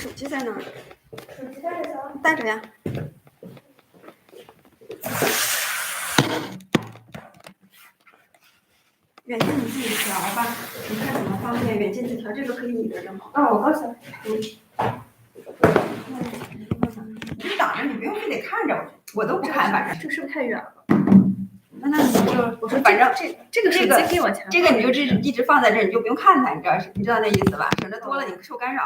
手机在哪儿？手机带着走。带着呀。远近你自己调吧，你看怎么方便。远近自调，这个可以拧着的吗？我告诉你。你挡着，你不用非得看着我都不看，反正。这个是不是太远了？那你就我说反正这个手机给我钱，这个你就一直放在这儿，你就不用看它，你知道那意思吧？省得多了你受干扰。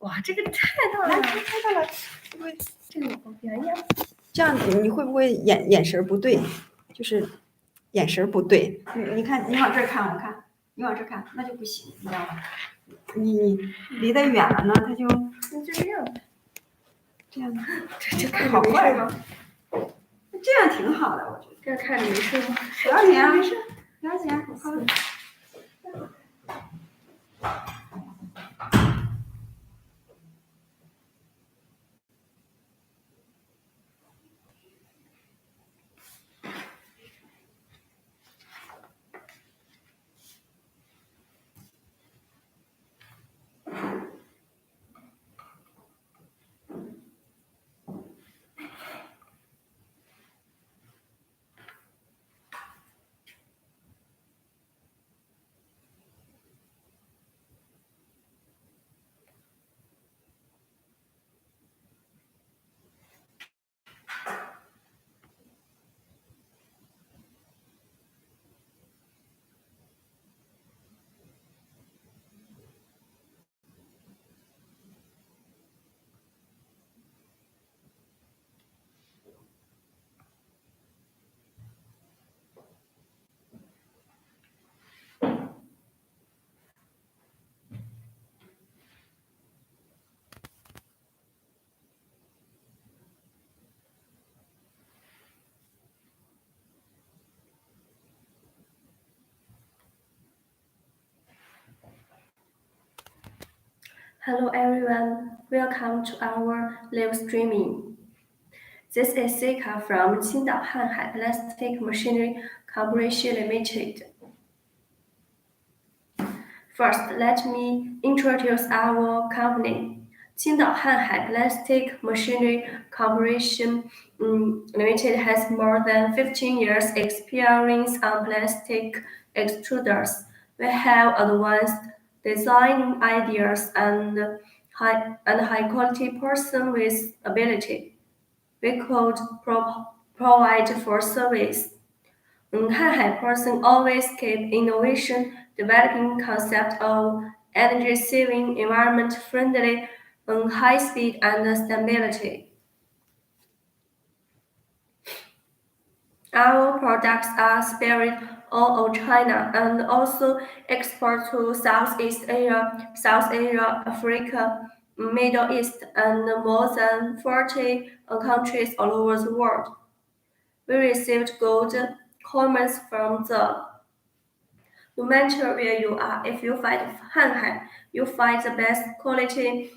哇，这个太大了，太大了，会不会这个好便宜啊？这样你会不会眼神不对？就是眼神不对。你看，你往这儿看，我看你往这儿看，那就不行，你知道吧？你离得远了呢，它就这样。这样，这看着没事吗？这样挺好的，我觉得。这样看着没事吗？不要紧啊，没事，不要紧啊，好了。Hello everyone, welcome to our live streaming. This is Sika from Qingdao Hanhai Plastic Machinery Corporation Limited. First, let me introduce our company. Qingdao Hanhai Plastic Machinery Corporation Limited has more than 15 years experience on plastic extruders. We have advanced design ideas and high quality person with ability. We could provide for service. Hanhai person always keep innovation, developing concept of energy saving, environment friendly, high speed and stability. Our products are spread all over China and also export to Southeast Asia, South Asia, Africa, Middle East, and more than 40 countries all over the world. We received gold comments from them. No matter where you are, if you find Hanhai, you find the best quality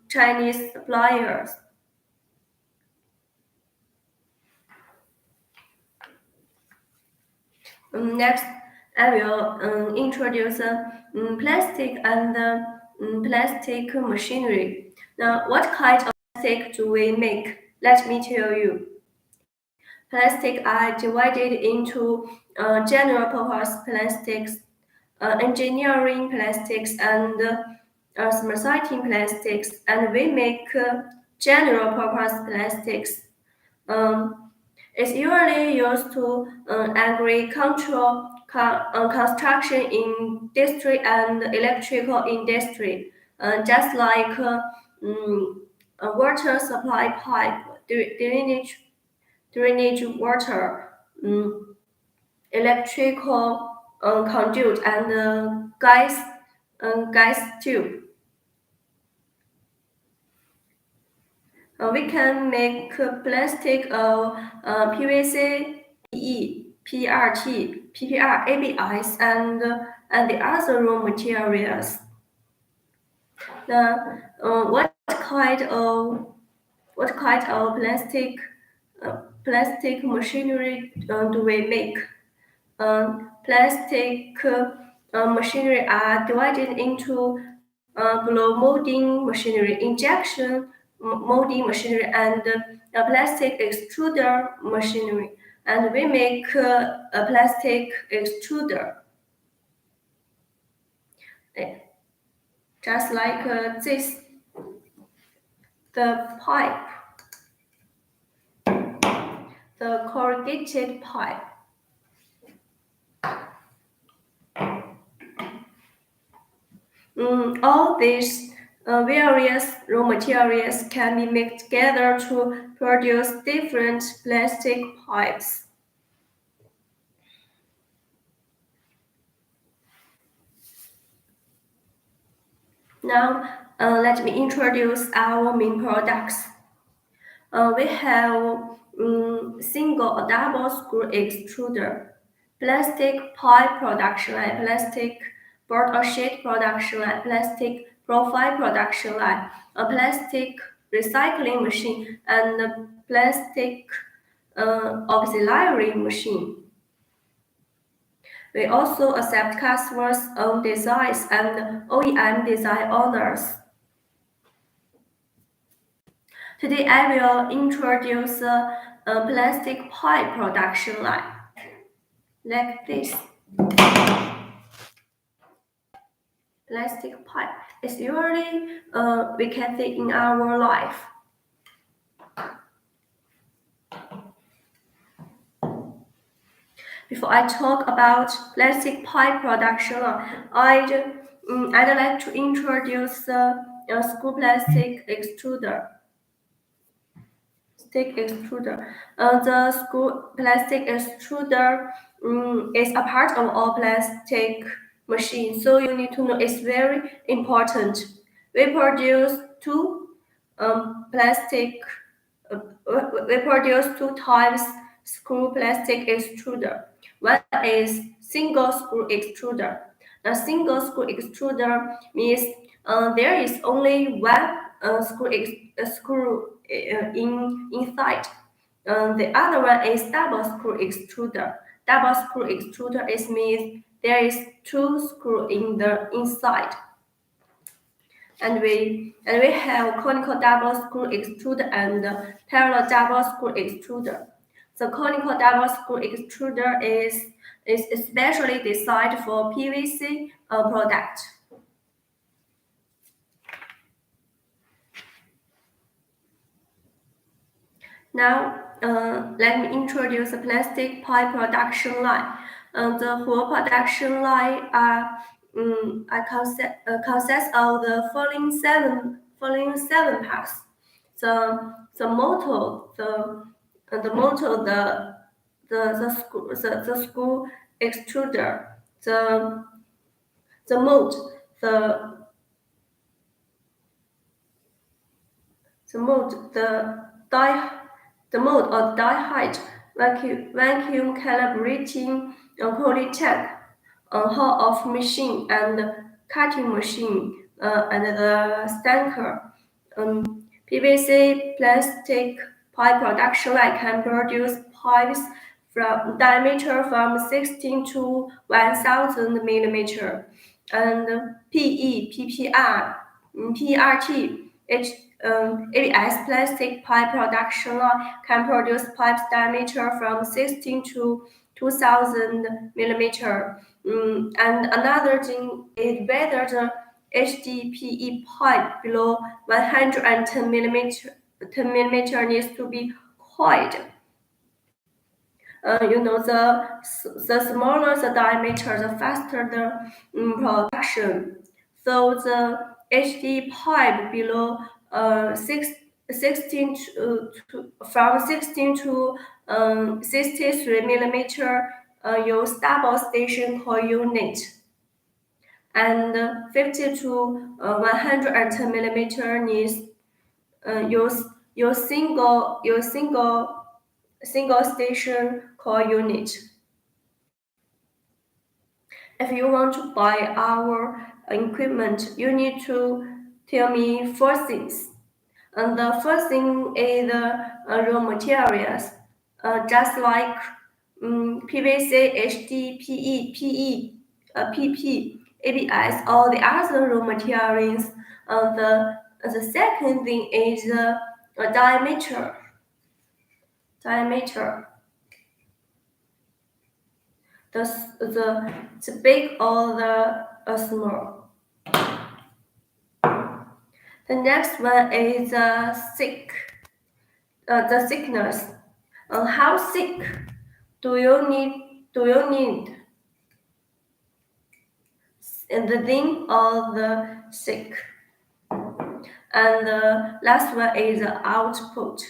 Chinese suppliers. Next, I will introduce plastic and plastic machinery. Now, what kind of plastic do we make? Let me tell you. Plastic are divided into general purpose plastics, engineering plastics, and recycling plastics, and we make general purpose plastics. It's usually used to agricultural, construction industry, and electrical industry, just like a water supply pipe, drainage water, electrical conduit, and gas tube. We can make plastic of PVC, PE, PRT, PPR, ABS, and the other raw materials. What kind of plastic machinery do we make? Plastic machinery are divided into blow molding machinery, injection molding machinery, and plastic extruder machinery. And we make a plastic extruder, just like this, the pipe, the corrugated pipe. All these various raw materials can be mixed together to produce different plastic pipes. Now, let me introduce our main products. We have single or double screw extruder, plastic pipe production line, plastic board or sheet production line, plastic profile production line, a plastic recycling machine, and a plastic auxiliary machine. We also accept customers' own designs and OEM design owners. Today I will introduce a plastic pipe production line, like this. Plastic pipe is usually we can see in our life. Before I talk about plastic pipe production line, I'd like to introduce a screw plastic extruder. The screw plastic extruder is a part of all plastic machine, so you need to know it's very important. We produce two types screw plastic extruder. One is single screw extruder. A single screw extruder means there is only one screw inside. The other one is double screw extruder. Double screw extruder means there is two screws in the inside. And we have conical double screw extruder and parallel double screw extruder. The conical double screw extruder is especially designed for PVC product. Now, let me introduce the plastic pipe production line. The whole production line consists of the following seven parts: the motor, the screw extruder, the mold, the mold or die height, vacuum calibrating cooling tank, hall of machine and cutting machine, and the stanker. PVC plastic pipe production line can produce pipes from diameter from 16 to 1000 millimeter, and PE, PPR, PRT, ABS plastic pipe production line can produce pipes diameter from 16 to 2000 millimeter. And another thing is whether the HDPE pipe below 110 millimeter needs to be coiled. The smaller the diameter, the faster the production. So the HD pipe below 16 from 16 to 63 millimeter use double station coil unit, and 50 to 110 millimeter needs use single station coil unit. If you want to buy our equipment, you need to tell me four things. And the first thing is the raw materials, just like PVC, HDPE, PE, PP. ABS, or the other raw materials. The second thing is the diameter. The big or the small. The next one is the thickness. How thick do you need? The thin or the thick? And the last one is the output.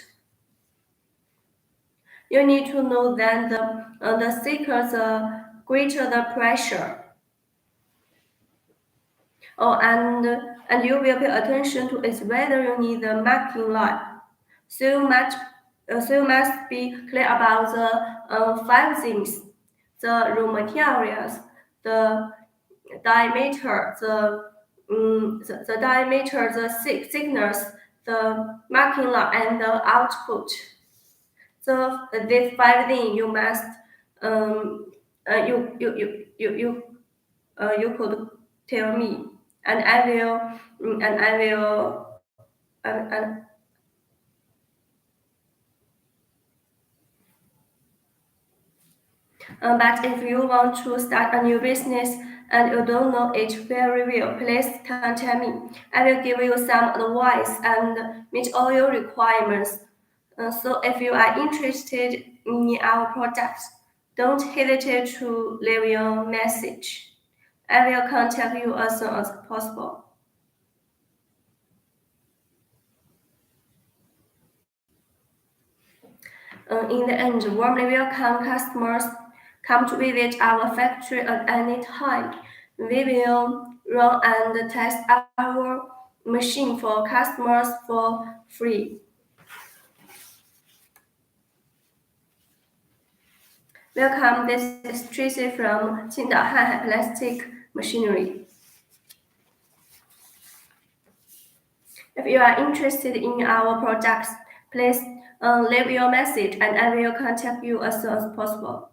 You need to know that the thicker, the greater the pressure. Oh, and you will pay attention to is whether you need the marking line. So you must be clear about the 5 things: the raw materials, the diameter, the diameter, the thickness, the marking line, and the output. So these 5 things you must you could tell me, and I will and but if you want to start a new business and you don't know it very well, please contact me. I will give you some advice and meet all your requirements. So if you are interested in our products, don't hesitate to leave your message. I will contact you as soon as possible. In the end, warmly welcome customers. Come to visit our factory at any time. We will run and test our machine for customers for free. Welcome, this is Tracy from Qingdao Hanhai Plastic Machinery. If you are interested in our products, please leave your message and I will contact you as soon as possible.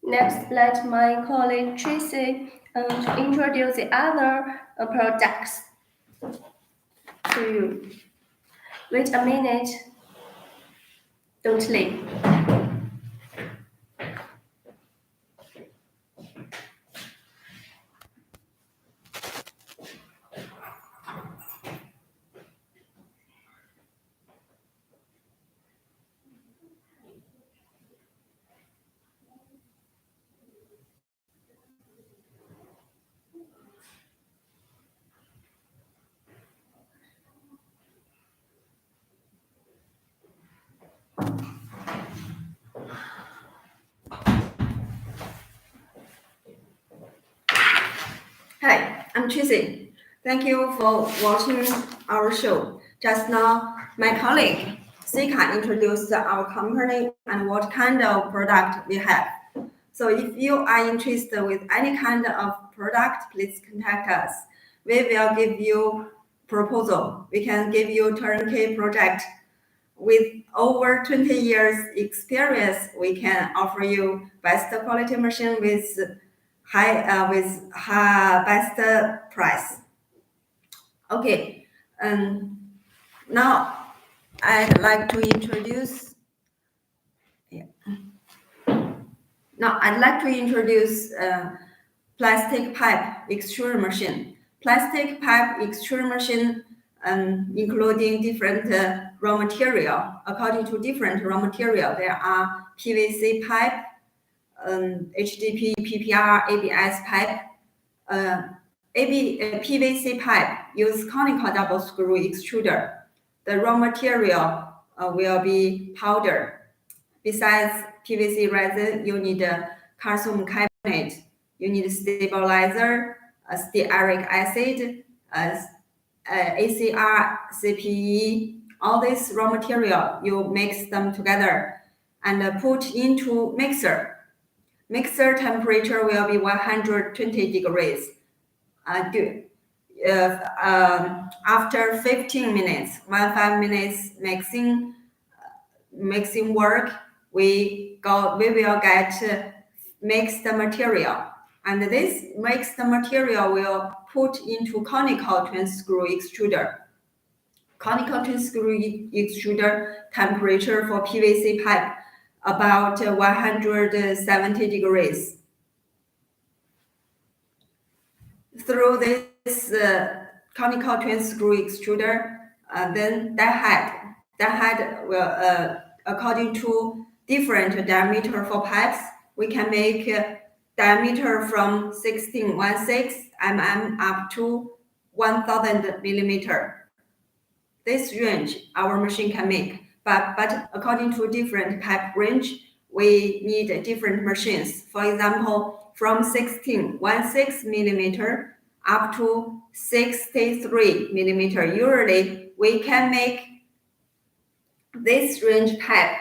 Next, let my colleague Tracy to introduce the other products to you. Wait a minute. Don't leave. Hi, I'm Tracy. Thank you for watching our show. Just now, my colleague Sika introduced our company and what kind of product we have. So if you are interested with any kind of product, please contact us. We will give you proposal. We can give you turnkey project. With over 20 years experience, we can offer you best quality machine with best price. Okay, now I'd like to introduce. Plastic pipe extrusion machine. Plastic pipe extrusion machine, including different raw material. According to different raw material, there are PVC pipe, HDPE, PPR, ABS pipe. PVC pipe use conical double screw extruder. The raw material will be powder. Besides PVC resin, you need a calcium carbonate. You need stabilizer, stearic acid, ACR, CPE. All this raw material, you mix them together and put into mixer. Mixer temperature will be 120 degrees. After 15 minutes, 5 minutes mixing work, we will get mixed material. And this mixed material will put into conical twin screw extruder. Conical twin screw extruder temperature for PVC pipe about 170 degrees. Through this conical twin screw extruder, then that head will, according to different diameter for pipes, we can make diameter from 16 mm up to 1000 millimeter. This range our machine can make, but according to different pipe range, we need different machines. For example, from 16 millimeter up to 63 millimeter. Usually, we can make this range pipe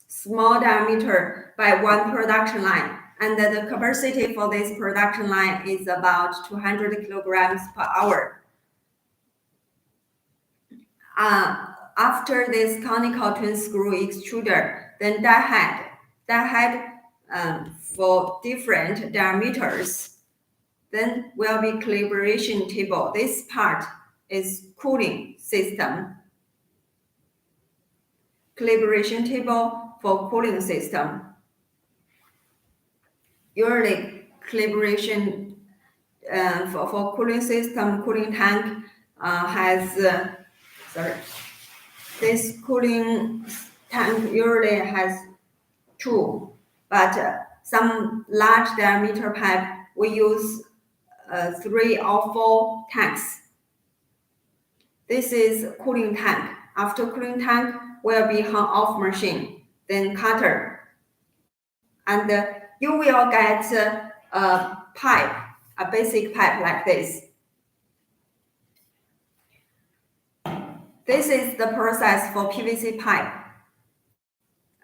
small diameter by one production line, and the capacity for this production line is about 200 kilograms per hour. After this conical twin screw extruder, then that head for different diameters, then will be calibration table. This part is cooling system. Calibration table for cooling system. Usually calibration for cooling system, cooling tank has this cooling tank usually has two, but some large diameter pipe we use 3 or 4 tanks. This is cooling tank. After cooling tank will be hung off machine, then cutter, and you will get a pipe, a basic pipe like this. This is the process for PVC pipe.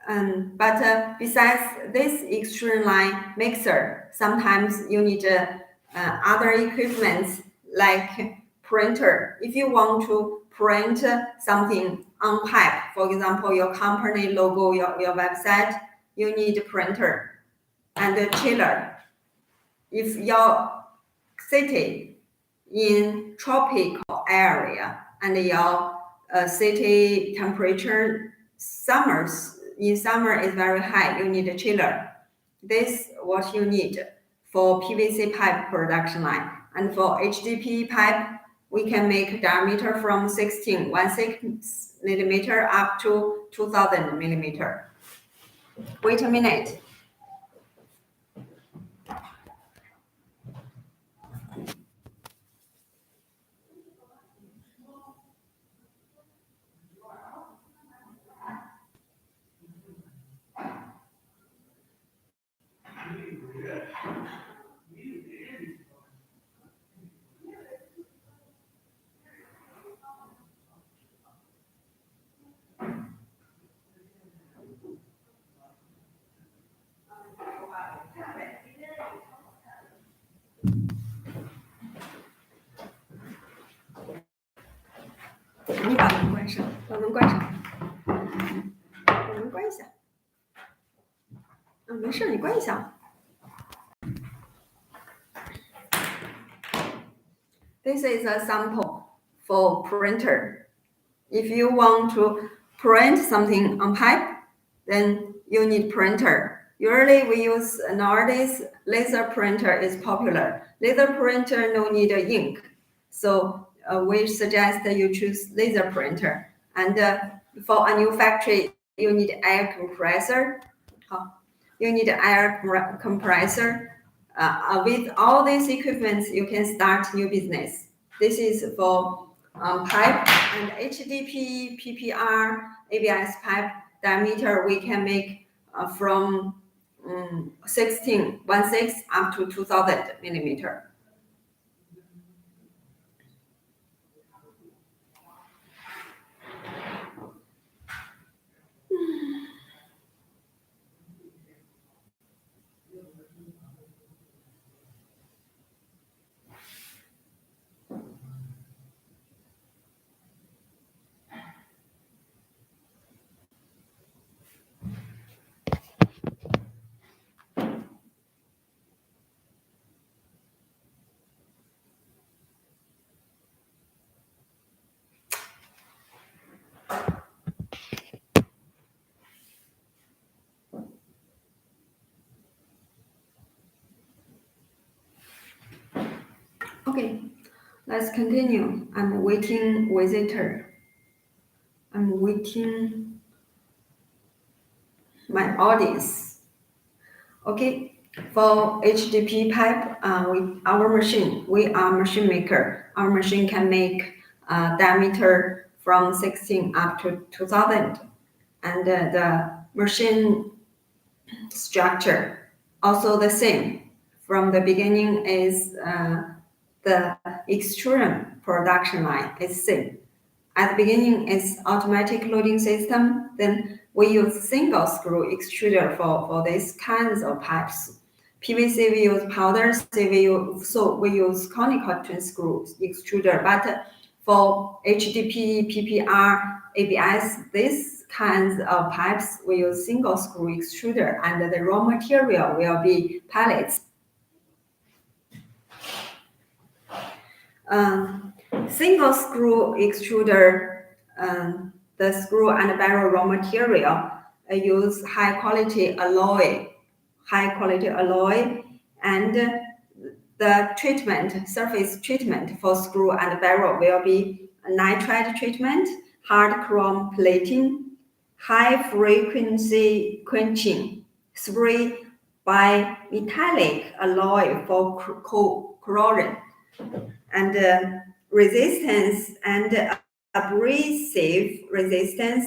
But besides this extrusion line mixer, sometimes you need other equipment like printer. If you want to print something on pipe, for example, your company logo, your website, you need a printer and a chiller. If your city in tropical area and your city temperature in summer is very high, you need a chiller. This is what you need for PVC pipe production line. And for HDPE pipe, we can make diameter from 16 millimeter up to 2000 millimeter. Wait a minute.你把门关上，把门关上，把门关一下。没事，你关一下。This is a sample for printer. If you want to print something on pipe, then you need printer. Usually we use nowadays laser printer is popular. Laser printer no need ink, so we suggest that you choose laser printer. And for a new factory, you need air compressor. You need air compressor. With all these equipments, you can start new business. This is for pipe and HDPE, PPR, ABS pipe diameter. We can make from 16 up to 2000 millimeter. Okay, let's continue. I'm waiting visitor. I'm waiting my audience. Okay, for HDPE pipe, we are machine maker. Our machine can make diameter from 16 up to 2000, and the machine structure also the same. From the beginning is the extrusion production line is same. At the beginning is automatic loading system. Then we use single screw extruder for these kinds of pipes. PVC we use powder, we use conical twin screw extruder. But for HDPE, PPR, ABS, these kinds of pipes we use single screw extruder, and the raw material will be pellets. Single screw extruder, the screw and barrel raw material use high quality alloy, and the surface treatment for screw and barrel will be nitride treatment, hard chrome plating, high frequency quenching, spray by metallic alloy for corrosion, and resistance and abrasive resistance,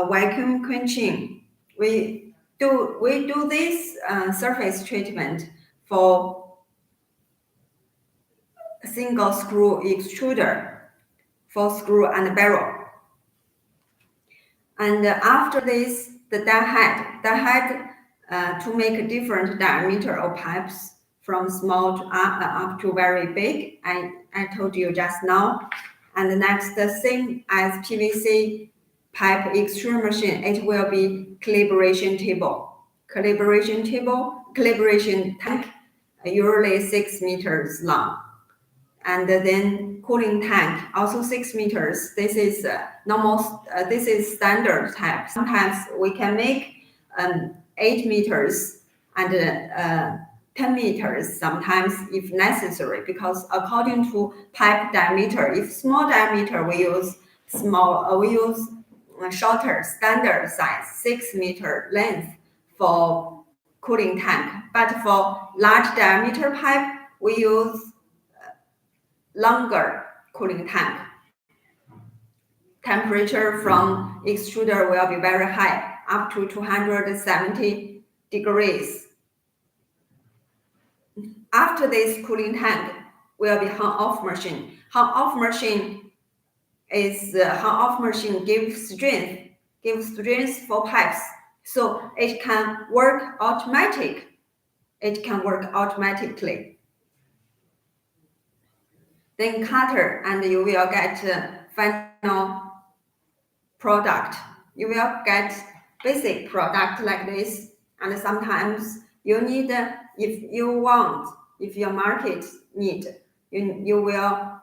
vacuum quenching. We do this surface treatment for single screw extruder for screw and barrel. And after this, the die head to make a different diameter of pipes from small to up to very big. I told you just now. And the next thing as PVC pipe extrusion machine, it will be calibration table. Calibration tank, usually 6 meters long. And then cooling tank, also 6 meters. This is this is standard type. Sometimes we can make 8 meters and 10 meters sometimes if necessary, because according to pipe diameter, if small diameter we use shorter standard size 6 meter length for cooling tank. But for large diameter pipe, we use longer cooling tank. Temperature from extruder will be very high, up to 270 degrees. After this cooling tank will be hung-off machine. Hung-off machine gives strength for pipes, so it can work automatically. Then cutter, and you will get final product. You will get basic product like this, and sometimes you need, if your market need, you will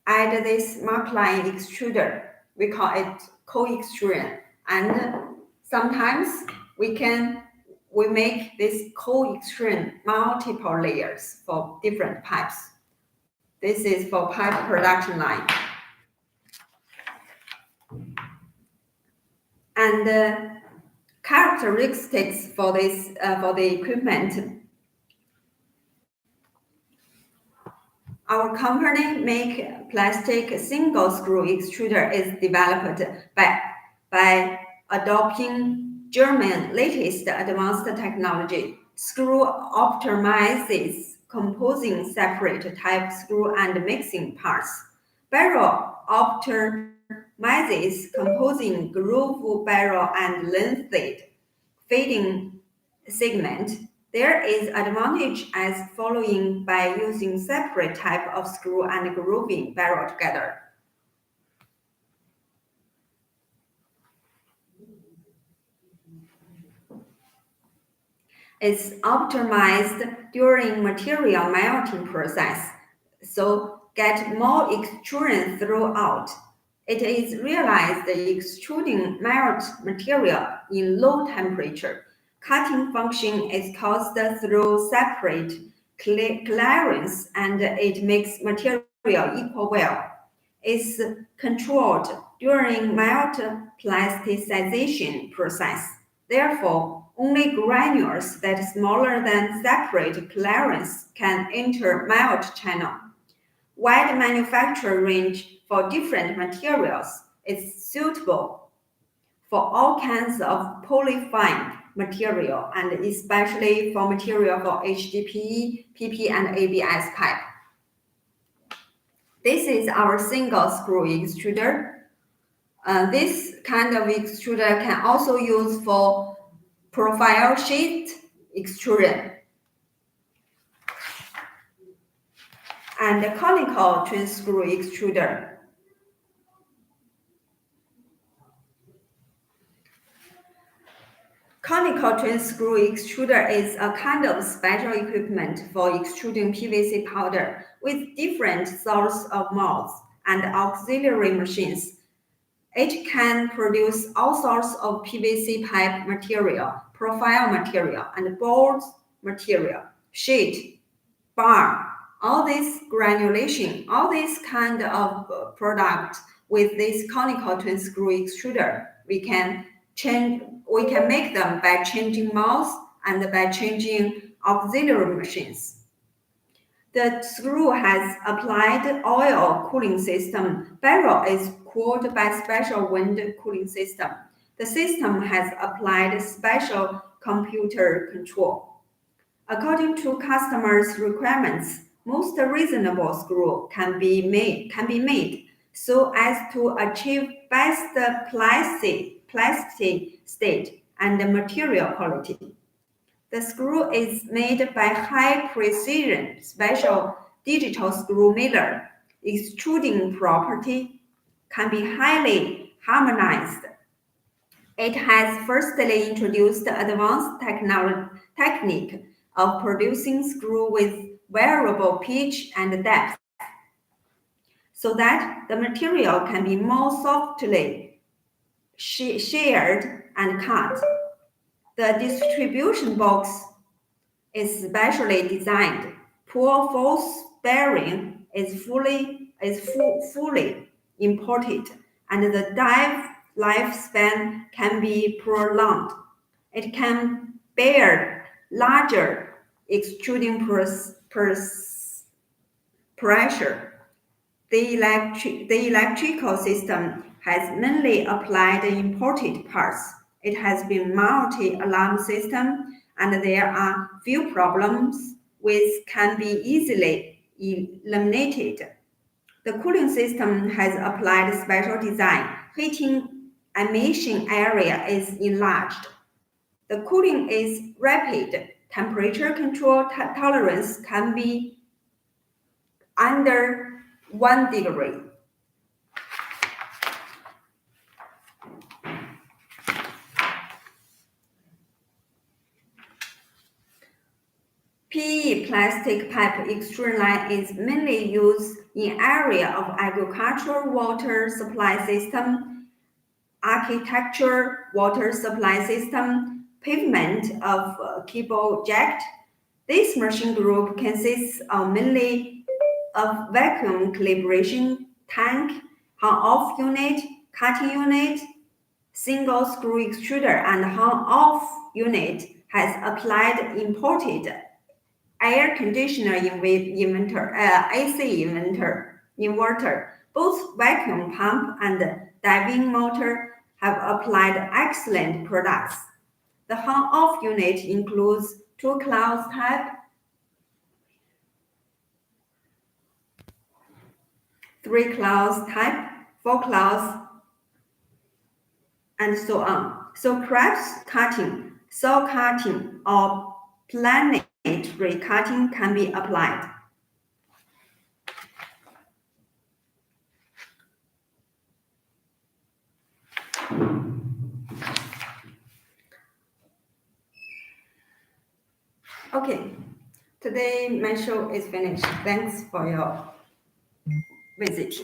add this mark line extruder. We call it co-extrusion, and sometimes we make this co-extrusion multiple layers for different pipes. This is for pipe production line. And characteristics for this for the equipment. Our company make plastic single screw extruder is developed by adopting German latest advanced technology. Screw optimizes composing separate type screw and mixing parts. Barrel optimizes composing groove barrel and lengthened feeding segment. There is advantage as following by using separate type of screw and grooving barrel together. It's optimized during material melting process, so get more extrusion throughout. It is realized extruding melt material in low temperature. Cutting function is caused through separate clearance and it makes material equal well. It's controlled during mild plasticization process. Therefore, only granules that are smaller than separate clearance can enter melt channel. Wide manufacture range for different materials is suitable for all kinds of polyfine material and especially for material for HDPE, PP, and ABS pipe. This is our single screw extruder. This kind of extruder can also use for profile sheet extrusion and conical twin screw extruder. Conical twin screw extruder is a kind of special equipment for extruding PVC powder with different sorts of molds and auxiliary machines. It can produce all sorts of PVC pipe material, profile material, and board material, sheet, bar, all this granulation, all this kind of product with this conical twin screw extruder. We can make them by changing molds and by changing auxiliary machines. The screw has applied oil cooling system. Barrel is cooled by special wind cooling system. The system has applied special computer control. According to customers' requirements, most reasonable screw can be made so as to achieve best plastic state and material quality. The screw is made by high precision special digital screw miller. Extruding property can be highly harmonized. It has firstly introduced advanced technique of producing screw with variable pitch and depth, so that the material can be more softly sheared and cut. The distribution box is specially designed. Poor force bearing is fully imported, and the dive lifespan can be prolonged. It can bear larger extruding pressure. The electrical system has mainly applied imported parts. It has been multi-alarm system, and there are few problems which can be easily eliminated. The cooling system has applied special design. Heating emission area is enlarged. The cooling is rapid. Temperature control tolerance can be under 1 degree. PE plastic pipe extrusion line is mainly used in area of agricultural water supply system, architecture water supply system, pavement of cable jack. This machine group consists mainly of vacuum calibration tank, on-off unit, cutting unit, single screw extruder, and on-off unit has applied imported air conditioner inverter, AC inverter. Both vacuum pump and diving motor have applied excellent products. The on-off unit includes 2 clouds type, 3 clouds type, 4 clouds, and so on. So crabs cutting, saw cutting, or planetary cutting can be applied. Okay, today my show is finished. Thanks for your visit.